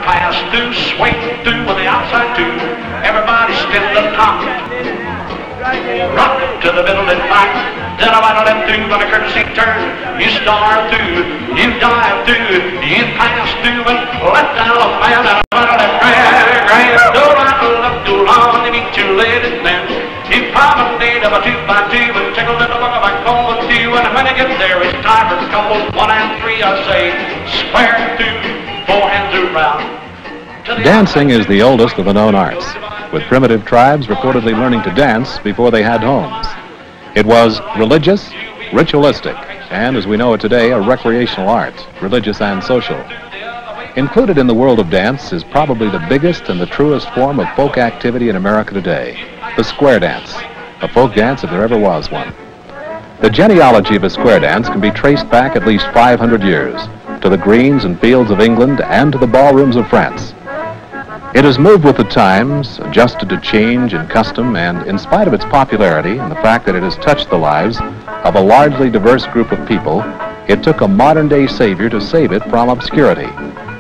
pass through, swing through with the outside two. Everybody stand up top. Rock to the middle and back. Then I might let through on a courtesy turn. You star through, you dive through, you pass through and let down a man and I might let grand. Don't I look too long to meet you ladies then. You promenade of a 2x2 and take a little look back home with you. And when I get there, it's time for couples 1 and 3. I say, square through, 4 hands around. Dancing is the oldest of the known arts, with primitive tribes reportedly learning to dance before they had homes. It was religious, ritualistic, and as we know it today, a recreational art, religious and social. Included in the world of dance is probably the biggest and the truest form of folk activity in America today, the square dance, a folk dance if there ever was one. The genealogy of a square dance can be traced back at least 500 years, to the greens and fields of England and to the ballrooms of France. It has moved with the times, adjusted to change and custom, and in spite of its popularity and the fact that it has touched the lives of a largely diverse group of people, it took a modern-day savior to save it from obscurity,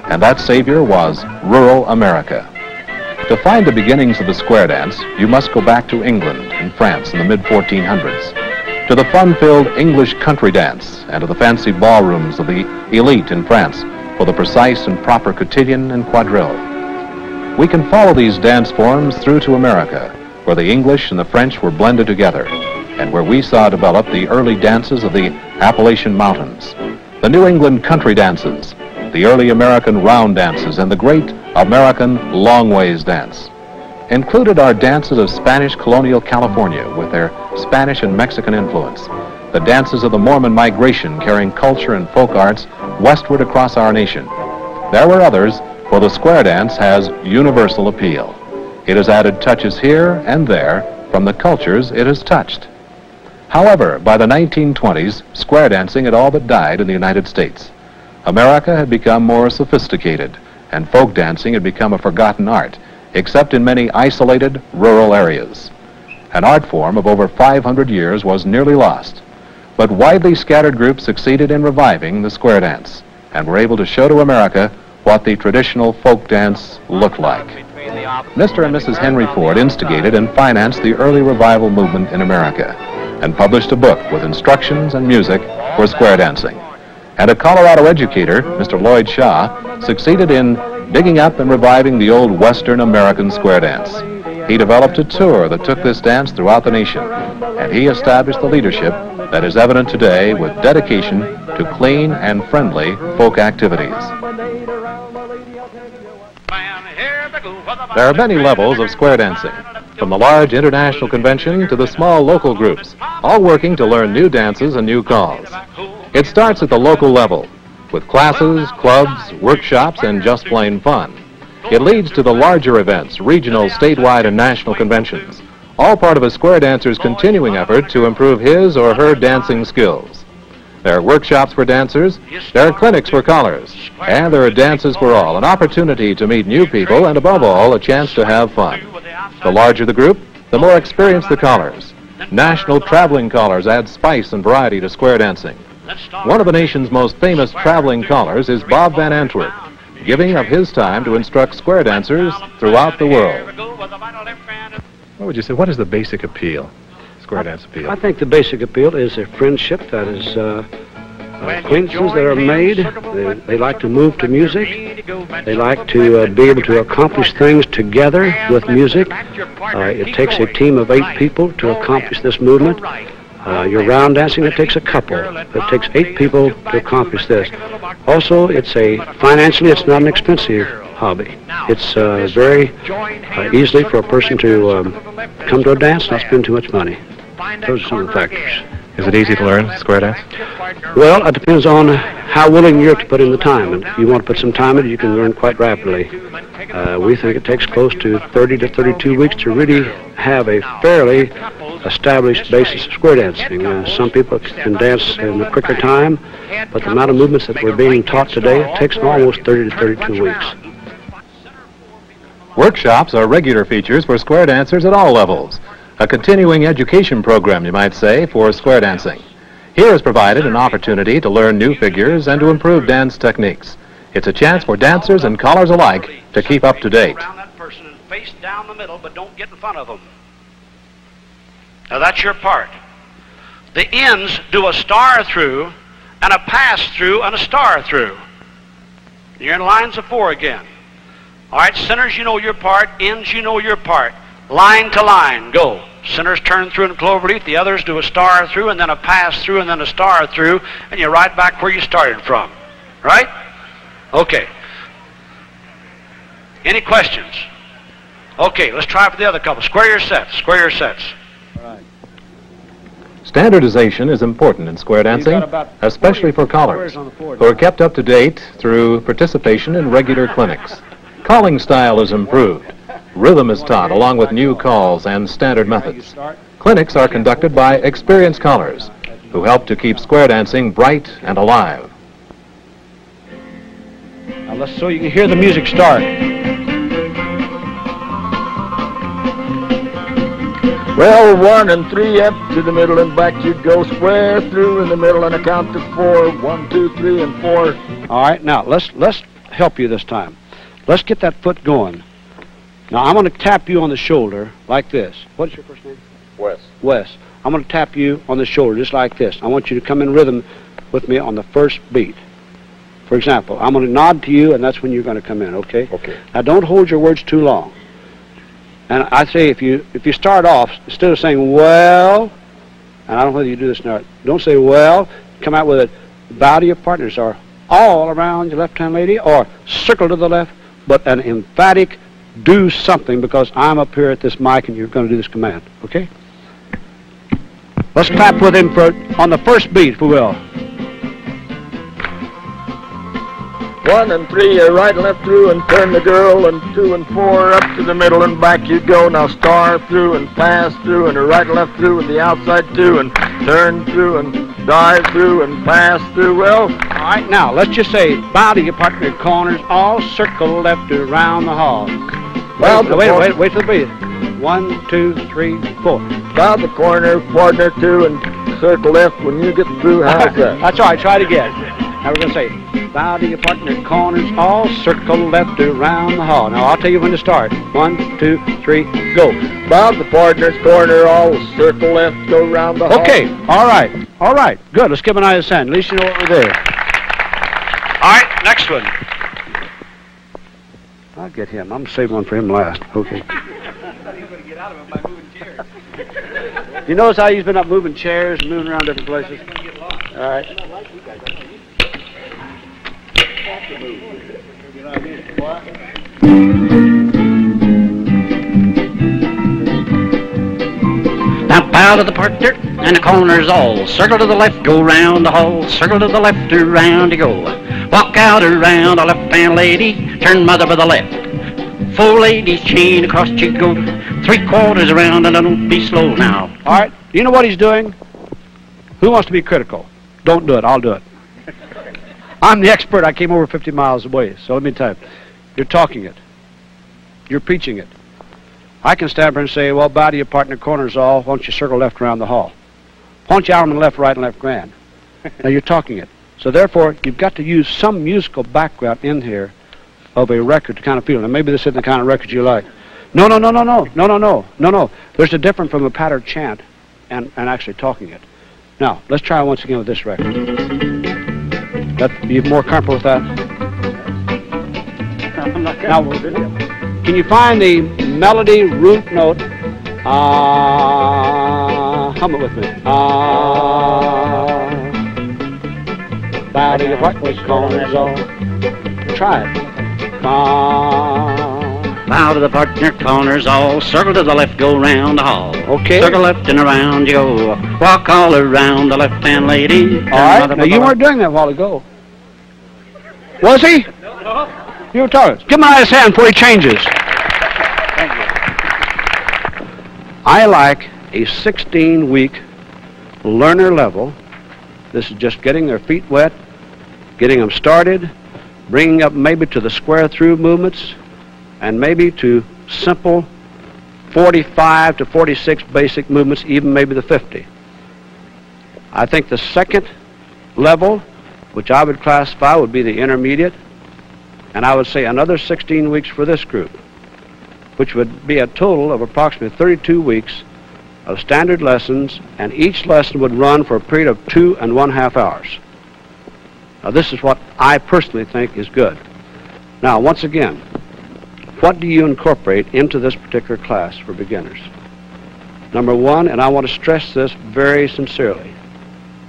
and that savior was rural America. To find the beginnings of the square dance, you must go back to England and France in the mid-1400s, to the fun-filled English country dance, and to the fancy ballrooms of the elite in France for the precise and proper cotillion and quadrille. We can follow these dance forms through to America, where the English and the French were blended together, and where we saw develop the early dances of the Appalachian Mountains, the New England country dances, the early American round dances, and the great American long ways dance. Included are dances of Spanish colonial California with their Spanish and Mexican influence, the dances of the Mormon migration carrying culture and folk arts westward across our nation. There were others, for the square dance has universal appeal. It has added touches here and there from the cultures it has touched. However, by the 1920s, square dancing had all but died in the United States. America had become more sophisticated, and folk dancing had become a forgotten art, except in many isolated rural areas. An art form of over 500 years was nearly lost, but widely scattered groups succeeded in reviving the square dance, and were able to show to America what the traditional folk dance looked like. Mr. and Mrs. Henry Ford instigated and financed the early revival movement in America and published a book with instructions and music for square dancing. And a Colorado educator, Mr. Lloyd Shaw, succeeded in digging up and reviving the old Western American square dance. He developed a tour that took this dance throughout the nation, and he established the leadership that is evident today with dedication to clean and friendly folk activities. There are many levels of square dancing, from the large international convention to the small local groups, all working to learn new dances and new calls. It starts at the local level, with classes, clubs, workshops, and just plain fun. It leads to the larger events, regional, statewide, and national conventions, all part of a square dancer's continuing effort to improve his or her dancing skills. There are workshops for dancers, there are clinics for callers, and there are dances for all, an opportunity to meet new people, and above all, a chance to have fun. The larger the group, the more experienced the callers. National traveling callers add spice and variety to square dancing. One of the nation's most famous traveling callers is Bob Van Antwerp, giving of his time to instruct square dancers throughout the world. What would you say, what is the basic appeal, square dance appeal? I think the basic appeal is a friendship, that is acquaintances that are made. They like to move to music. They like to be able to accomplish things together with music. It takes a team of 8 people to accomplish this movement. Your round dancing, it takes a couple. It takes 8 people to accomplish this. Also, financially, it's not an expensive hobby. It's very easily for a person to come to a dance and not spend too much money. Those are some of the factors. Is it easy to learn square dance? Well, it depends on how willing you're to put in the time. And if you want to put some time in it, you can learn quite rapidly. We think it takes close to 30 to 32 weeks to really have a fairly established basis of square dancing. Some people can dance in a quicker time, but the amount of movements that we're being taught today, it takes almost 30 to 32 weeks. Workshops are regular features for square dancers at all levels. A continuing education program, you might say, for square dancing. Here is provided an opportunity to learn new figures and to improve dance techniques. It's a chance for dancers and callers alike to keep up to date. Around that person and face down the middle, but don't get in front of them. Now that's your part. The ends do a star through and a pass through and a star through. You're in lines of 4 again. All right, centers, you know your part. Ends, you know your part. Line to line, go. Centers turn through in cloverleaf. The others do a star through and then a pass through and then a star through, and you're right back where you started from. Right? Okay. Any questions? Okay, let's try for the other couple. Square your sets. Square your sets. Standardization is important in square dancing, especially for callers, who are kept up to date through participation in regular clinics. Calling style is improved. Rhythm is taught along with new calls and standard methods. Clinics are conducted by experienced callers who help to keep square dancing bright and alive. Now let's so you can hear the music start. Well, 1 and 3 up to the middle and back you go, square through in the middle and a count to 4. 1, 2, 3, and 4. All right, now let's help you this time. Let's get that foot going. Now I'm going to tap you on the shoulder like this. What's your first name? Wes. Wes. I'm going to tap you on the shoulder just like this. I want you to come in rhythm with me on the first beat. For example, I'm going to nod to you, and that's when you're going to come in. Okay. Okay. Now don't hold your words too long. And I say if you start off, instead of saying, well, and I don't know whether you do this or not, don't say, well, come out with it, bow to your partners, or all around your left-hand lady, or circle to the left, but an emphatic do something, because I'm up here at this mic and you're going to do this command, okay? Let's clap with him on the first beat, if we will. 1 and 3, right and left through and turn the girl, and 2 and 4 up to the middle and back you go. Now star through and pass through and right and left through and the outside too, and turn through and dive through and pass through. Well, all right, now let's just say bow to your partner corners, all circle left around the hall. Well, wait till the beat. 1, 2, 3, 4. Bow the corner, partner 2, and circle left when you get through. How's that? That's all right, try it again. Now we're going to say, bow to your partner corners, all circle left around the hall. Now I'll tell you when to start. 1, 2, 3, go. Bow the partner's corner, all circle left, go round the hall. Okay, all right, good. Let's give an eye to sand. At least you know what we're there. All right, next one. I'll get him. I'm going to save one for him last. Okay. You notice how he's been up moving chairs and moving around different places? All right. Now bow to the partner and the corners all. Circle to the left, go round the hall. Circle to the left, around you go. Walk out around the left-hand lady. Turn mother by the left. 4 ladies chain across you go. 3/4 around and don't be slow now. All right. You know what he's doing? Who wants to be critical? Don't do it. I'll do it. I'm the expert. I came over 50 miles away. So let me tell you. You're talking it. You're preaching it. I can stand up and say, well, bow to your partner corners all. Why don't you circle left around the hall? Why don't you arm and left, right, and left grand? Now you're talking it. So therefore, you've got to use some musical background in here of a record to kind of feel. Now maybe this isn't the kind of record you like. No. There's a difference from a pattern chant and actually talking it. Now, let's try once again with this record. You more comfortable with that? Now, can you find the melody root note? Hum it with me. Bow to your partner's corners all. Try it. Bow to the partner corners all. Circle to the left, go round the hall. Okay. Circle left and around you go. Walk all around the left-hand lady. All right. Now you weren't doing that a while ago. Was he? No. You were talking. Give him a nice hand before he changes. Thank you. I like a 16-week learner level. This is just getting their feet wet, getting them started, bringing up maybe to the square through movements, and maybe to simple 45 to 46 basic movements, even maybe the 50. I think the second level, which I would classify, would be the intermediate, And I would say another 16 weeks for this group, which would be a total of approximately 32 weeks of standard lessons, and each lesson would run for a period of 2.5 hours. Now, this is what I personally think is good. Now, once again, what do you incorporate into this particular class for beginners? Number one, and I want to stress this very sincerely,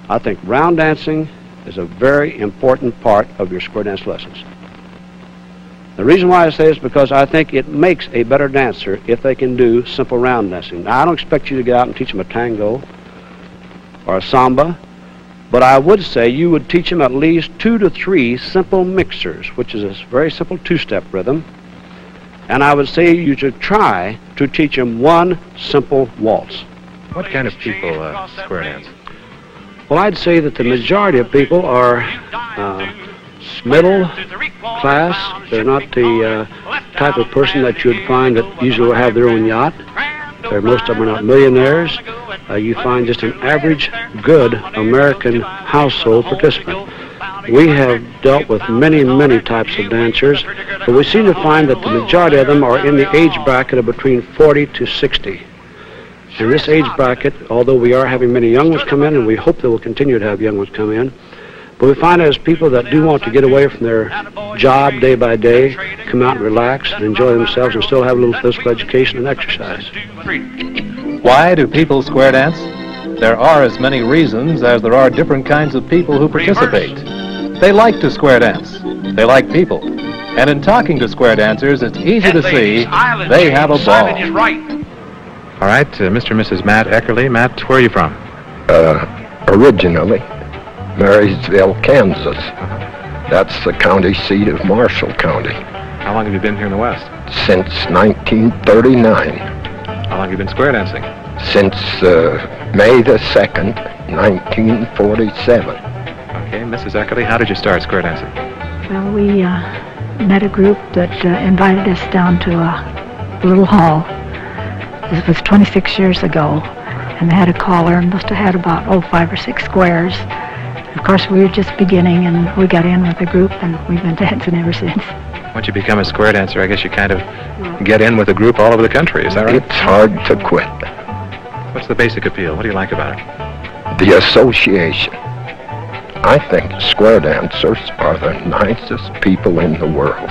I think round dancing is a very important part of your square dance lessons. The reason why I say this is because I think it makes a better dancer if they can do simple round dancing. Now, I don't expect you to get out and teach them a tango or a samba, but I would say you would teach them at least 2 to 3 simple mixers, which is a very simple two-step rhythm. And I would say you should try to teach them 1 simple waltz. What kind of people square dance? Well, I'd say that the majority of people are middle class. They're not the type of person that you would find that usually will have their own yacht. Most of them are not millionaires. You find just an average, good American household participant. We have dealt with many, many types of dancers, but we seem to find that the majority of them are in the age bracket of between 40 to 60. In this age bracket, although we are having many young ones come in, and we hope that we'll continue to have young ones come in, but we find as people that do want to get away from their job day by day, come out and relax and enjoy themselves and still have a little physical education and exercise. Why do people square dance? There are as many reasons as there are different kinds of people who participate. They like to square dance. They like people. And in talking to square dancers, it's easy to see they have a ball. All right, Mr. and Mrs. Matt Eckerly. Matt, where are you from? Originally, Marysville, Kansas. That's the county seat of Marshall County. How long have you been here in the West? Since 1939. How long have you been square dancing? Since May the 2nd, 1947. Okay, Mrs. Eckerly, how did you start square dancing? Well, we met a group that invited us down to a little hall. This was 26 years ago, and they had a caller and must have had about 5 or 6 squares. Of course, we were just beginning, and we got in with the group, and we've been dancing ever since. Once you become a square dancer, I guess you kind of get in with a group all over the country, is that right? It's hard to quit. What's the basic appeal? What do you like about it? The association. I think square dancers are the nicest people in the world.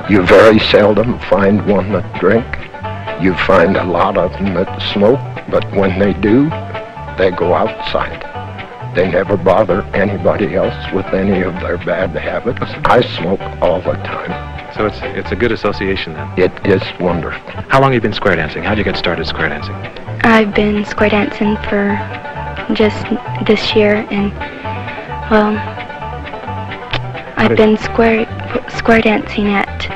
You very seldom find one that drink. You find a lot of them that smoke, but when they do, they go outside. They never bother anybody else with any of their bad habits. I smoke all the time. So it's a good association then? It is wonderful. How long have you been square dancing? How did you get started square dancing? I've been square dancing for just this year, and well, I've been square dancing at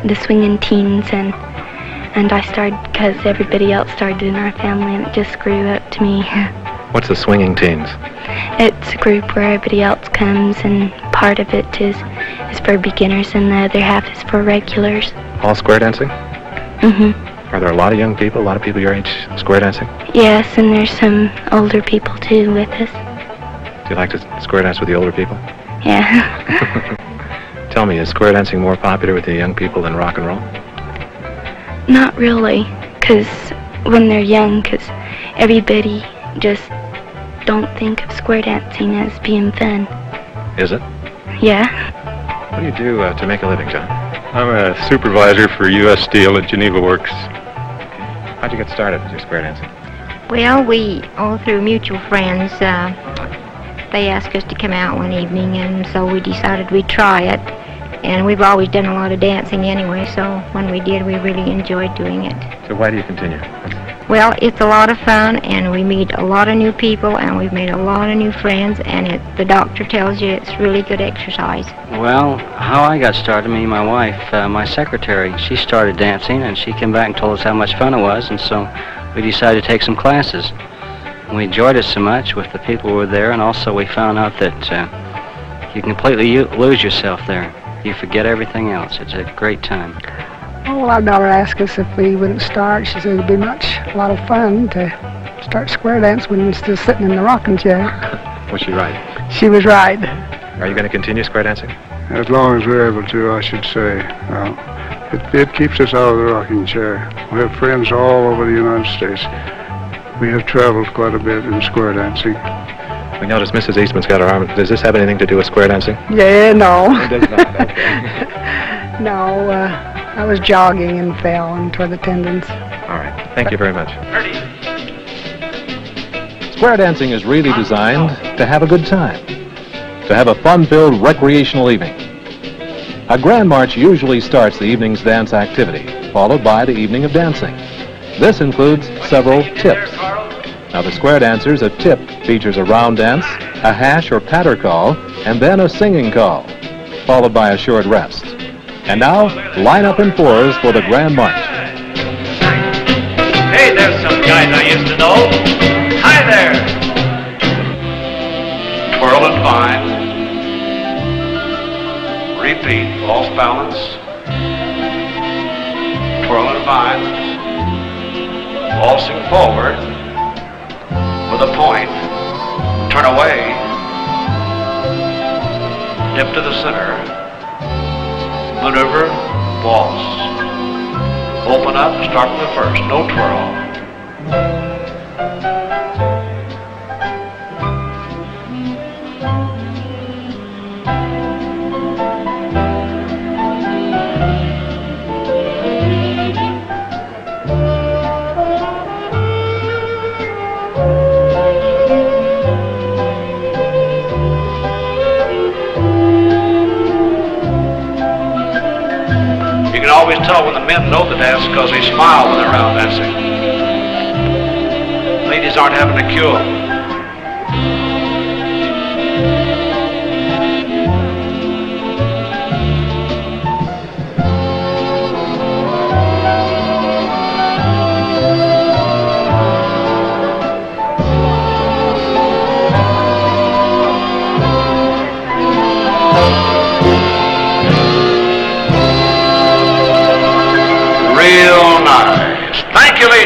the Swingin' Teens, and I started because everybody else started in our family, and it just grew up to me. What's the Swinging Teens? It's a group where everybody else comes, and part of it is for beginners, and the other half is for regulars. All square dancing? Mm-hmm. Are there a lot of young people, a lot of people your age square dancing? Yes, and there's some older people too with us. Do you like to square dance with the older people? Yeah. Tell me, is square dancing more popular with the young people than rock and roll? Not really, because when they're young, because everybody just don't think of square dancing as being fun. Is it? Yeah. What do you do to make a living, John? I'm a supervisor for U.S. Steel at Geneva Works. How'd you get started with your square dancing? Well, we, all through mutual friends, they asked us to come out one evening, and so we decided we'd try it. And we've always done a lot of dancing anyway, so when we did, we really enjoyed doing it. So why do you continue? Well, it's a lot of fun, and we meet a lot of new people, and we've made a lot of new friends, and the doctor tells you it's really good exercise. Well, how I got started, me and my wife, my secretary, she started dancing, and she came back and told us how much fun it was, and so we decided to take some classes. We enjoyed it so much with the people who were there, and also we found out that you completely lose yourself there. You forget everything else. It's a great time. Oh, well, our daughter asked us if we wouldn't start. She said it'd be a lot of fun to start square dance when we're still sitting in the rocking chair. Was she right? She was right. Are you going to continue square dancing? As long as we're able to, I should say. It keeps us out of the rocking chair. We have friends all over the United States. We have traveled quite a bit in square dancing. We noticed Mrs. Eastman's got her arm. Does this have anything to do with square dancing? Yeah, no. It does not. Okay. No, I was jogging and fell and tore the tendons. All right. Thank you very much. Square dancing is really designed to have a good time, to have a fun-filled recreational evening. A grand march usually starts the evening's dance activity, followed by the evening of dancing. This includes several tips. Now, the square dancers, a tip features a round dance, a hash or patter call, and then a singing call, followed by a short rest. And now, line up in fours for the grand march. Hey, there's some guys I used to know. Hi there. Twirl and bind. Repeat, off balance. Twirl and bind. Waltzing forward with a point. Turn away. Dip to the center. Maneuver, waltz. Open up, start from the first, no twirl. Always tell when the men know the dance because they smile when they're around dancing. Ladies aren't having a cure.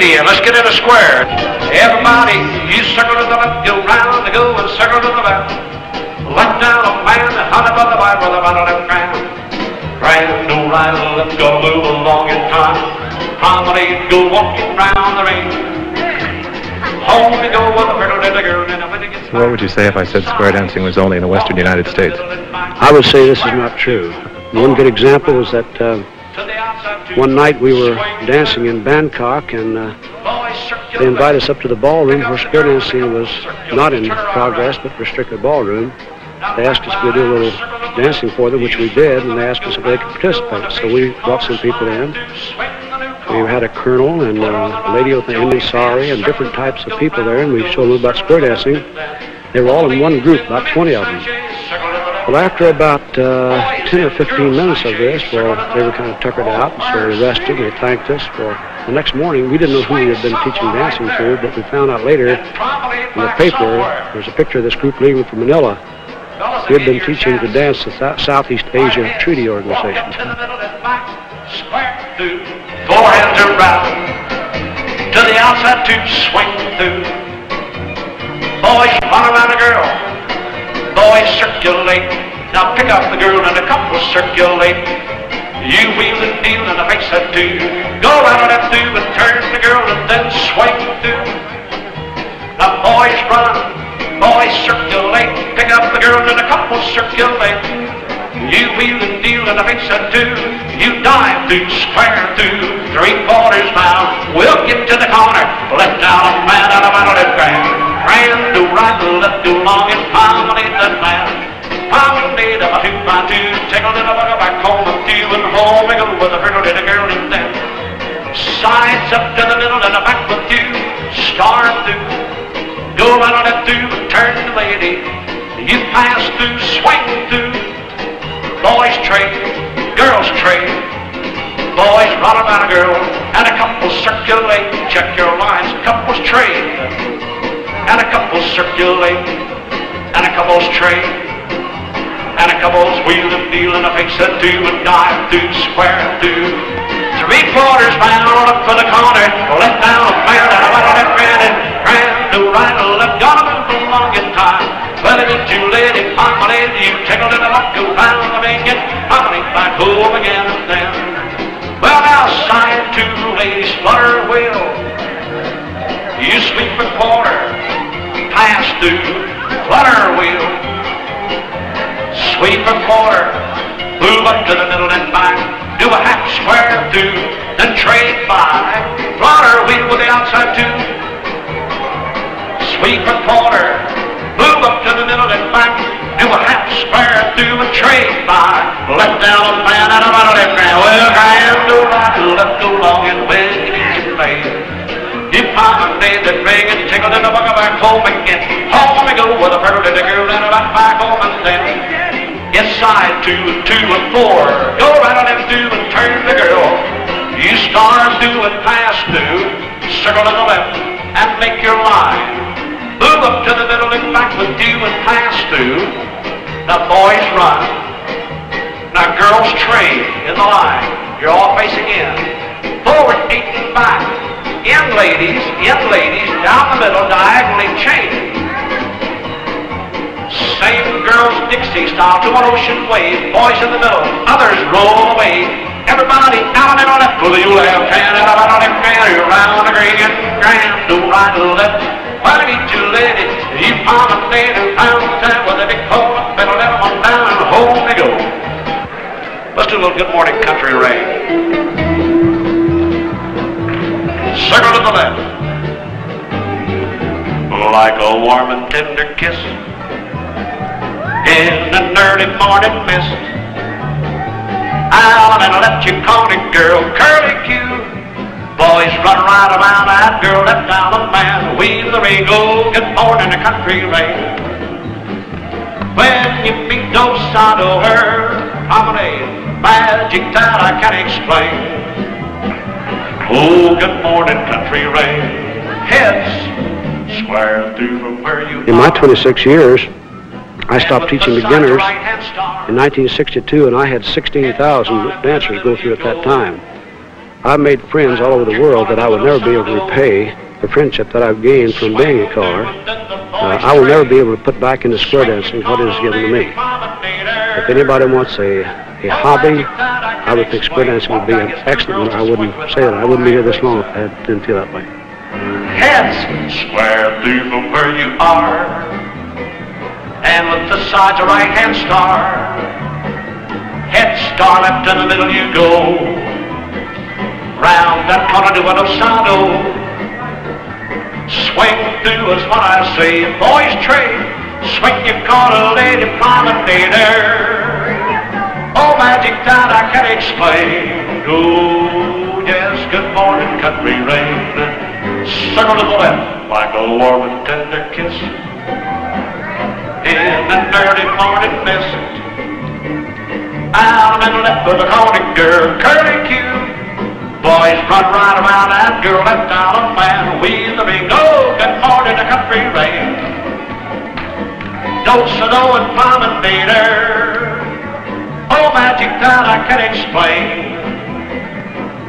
And let's get in a square. Everybody, you circle to the left, go round, go and circle to the left. Left down a man, and honey by the Bible, the left grand. Grand, go right, left, go move along in time. Promenade, go walking round the ring. Home we go with a pretty little girl, and when it gets. What would you say if I said square dancing was only in the western United States? I would say this is not true. One good example was that one night we were dancing in Bangkok, and they invited us up to the ballroom where square dancing was not in progress but restricted ballroom. They asked us if we'd do a little dancing for them, which we did, and they asked us if they could participate. So we brought some people in. We had a colonel and a lady with an Indian sari and different types of people there, and we showed them about square dancing. They were all in one group, about 20 of them. Well, after about 10 or 15 minutes of this, well, they were kind of tuckered out, and so they rested. They thanked us. For the next morning, we didn't know who we had been teaching dancing to, but we found out later in the paper, there's a picture of this group leaving from Manila. We had been teaching to dance the Southeast Asia Treaty Organization. Four hands around, to the outside to swing through. Boys, run around a girl. Boys, circulate. Now pick up the girl and a couple circulate. You wheel and deal and a face that do. Go around that do and turn the girl and then swing through. Now boys run, boys circulate. Pick up the girl and a couple circulate. You wheel and deal and a face that do. You dive through, square through, 3/4 now. We'll get to the corner. Left down a man out of left grand. Grand to right, left to long and promenade that man. Promenade of a 2x2. Take a little bugger back home with you and home we go with a pretty little girl in there. Sides up to the middle and a back with you. Start through. Go right on that through and turn the lady. You pass through, swing through. Boys trade, girls trade. Boys run around a girl and a couple circulate. Check your lines, couples trade. And a couple circulate. And a couples trade. And a couples wheel and deal and a face that do and dive through, square through. 3/4 round, up for the corner. Left down, man, and a right on that grand. And grand to right, left, gonna move along in time. Well, if you let it promenade, you take a little walk around the ring and sweep a quarter, move up to the middle and back, do a half square through, then trade by, blotter wheel with the outside two, sweep a quarter, move up to the middle and back, do a half square through and trade by, left down on man out of my left hand, well, hand to right, left go long and way to play. You promenade that ring and tickle in the bucket back home again. Home we go with a pretty little girl and about back home and then. Yes, side 2 and 2 and 4. Go right on them 2 and turn the girl. You start through and pass through. Circle to the left and make your line. Move up to the middle and back with 2 and pass through. Now boys run. Now girls trade in the line. You're all facing in. Forward 8 and back. In ladies, down the middle, diagonally chain. Same girls Dixie style to an ocean wave. Boys in the middle, others roll away. Everybody out and on left with the left hand, out on left hand, around the green and grand, to right to left. When I meet you ladies, you promenade and pound time with a big pole up, better let them on down and home they go. Let's do a little Good Morning Country Rain. Circle to the left, like a warm and tender kiss in an early morning mist. Out and left you corny girl, curly Q. Boys run right around that girl, left down the man, weave the ring, oh, good morning, the country rain. When you meet those side of her, promenade, magic that I can't explain. Oh, good morning, country rain. Heads square through from where you In my 26 years, I stopped teaching beginners in 1962, and I had 16,000 dancers go through at that time. I've made friends all over the world that I would never be able to repay the friendship that I've gained from being a caller. I will never be able to put back into square dancing what is given to me. If anybody wants a hobby, I would think square dancing would be an excellent one. I wouldn't say that. I wouldn't be here this long if I didn't feel that way. Heads square through from where you are, and with the sides a right-hand star. Head star left in the middle you go. Round that corner to an osado. Swing through is what I say. Boys trade. Swing your corner, lady promenader. Oh, magic that I can't explain. Oh, yes, good morning, country rain. Circle to the left, like a warm and tender kiss. In an early morning mist. Out and left with a corny girl, curly Q. Boys run right around that girl, left down a man, weave the ring. Oh, good morning, the country rain. Do-so-do and promenader. Oh, magic that I can't explain.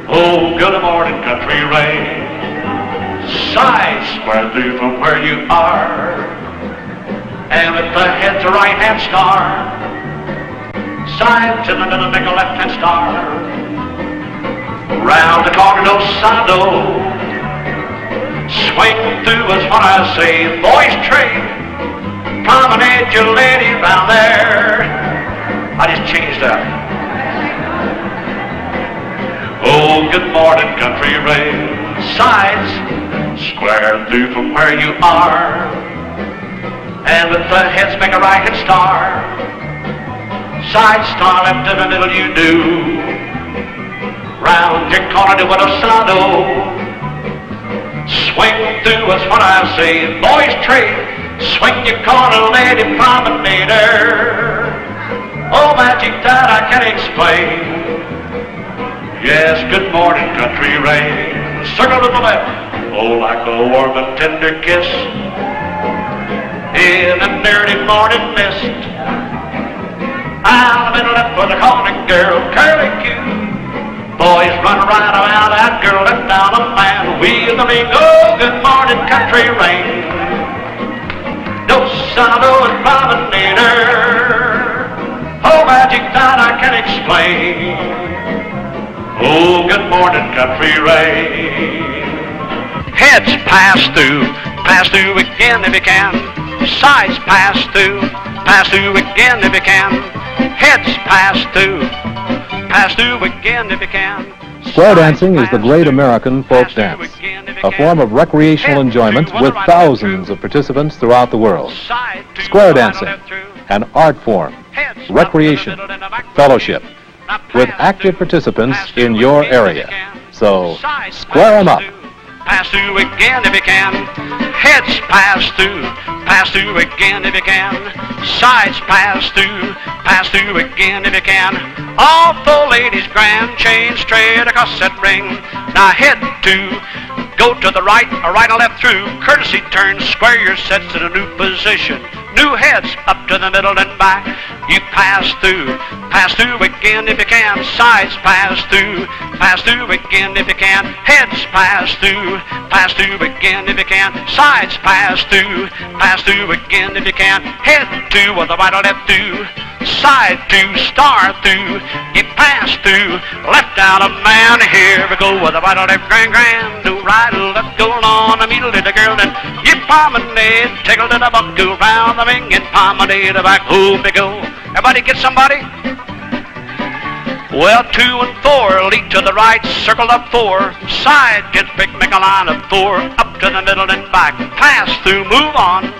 Oh, good morning, country rain. Side square through from where you are, and with the head's a right-hand star. Side to the middle, make a left-hand star. Round the corner, no sado. Swing through is what I say. Boys trade. Promenade your lady round there. I just changed that. Oh, good morning, country rain. Sides square through from where you are, and with the heads make a right-hand star. Side star left in the middle you do. Round your corner to an osado. Swing through is what I say. Boys trade. Swing your corner, lady promenader. Oh, magic that I can't explain. Yes, good morning, country rain. Circle to the left, oh, like a warm and tender kiss. In an early morning mist. I've been left with a corny girl, curly Q. Boys run right around that girl, left down a man, wheel the ring. Oh, good morning, country rain. Do-so-do and promenader. Oh, magic that I can't explain. Oh, good morning, country rain. Heads pass through again if you can. Sides pass through again if you can. Heads pass through again if you can. Square dancing is the great American folk dance, a form of recreational enjoyment with thousands of participants throughout the world. Square dancing, an art form, recreation, fellowship, with active participants in your area. So, square 'em up. Pass through again if you can. Heads pass through again if you can. Sides pass through again if you can. All full ladies grand, chain straight across that ring. Now head to, go to the right, or right or left through. Courtesy turn, square your sets in a new position. New heads up to the middle and back. You pass through again if you can. Sides pass through again if you can. Heads pass through again if you can. Sides pass through again if you can. Head to with the right or left through. Side to, star through. You pass through, left out a man. Here we go with the right or left, grand, grand. Do right or left, go on the middle to the girl. Then you promenade, tickle to the buck, go round the ring and promenade back. Home we go. Everybody get somebody? Well, 2 and 4, lead to the right, circle up 4. Side gets big, make a line of 4. Up to the middle and back. Pass through, move on.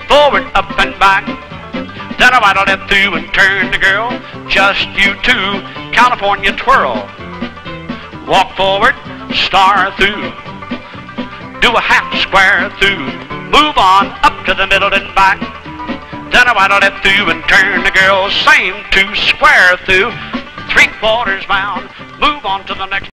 Forward, up and back. Then a right or left through and turn the girl. Just you two, California twirl. Walk forward, star through. Do a half square through. Move on, up to the middle and back. Then a right or left through and turn the girl. Same 2 square through. 3/4 round. Move on to the next.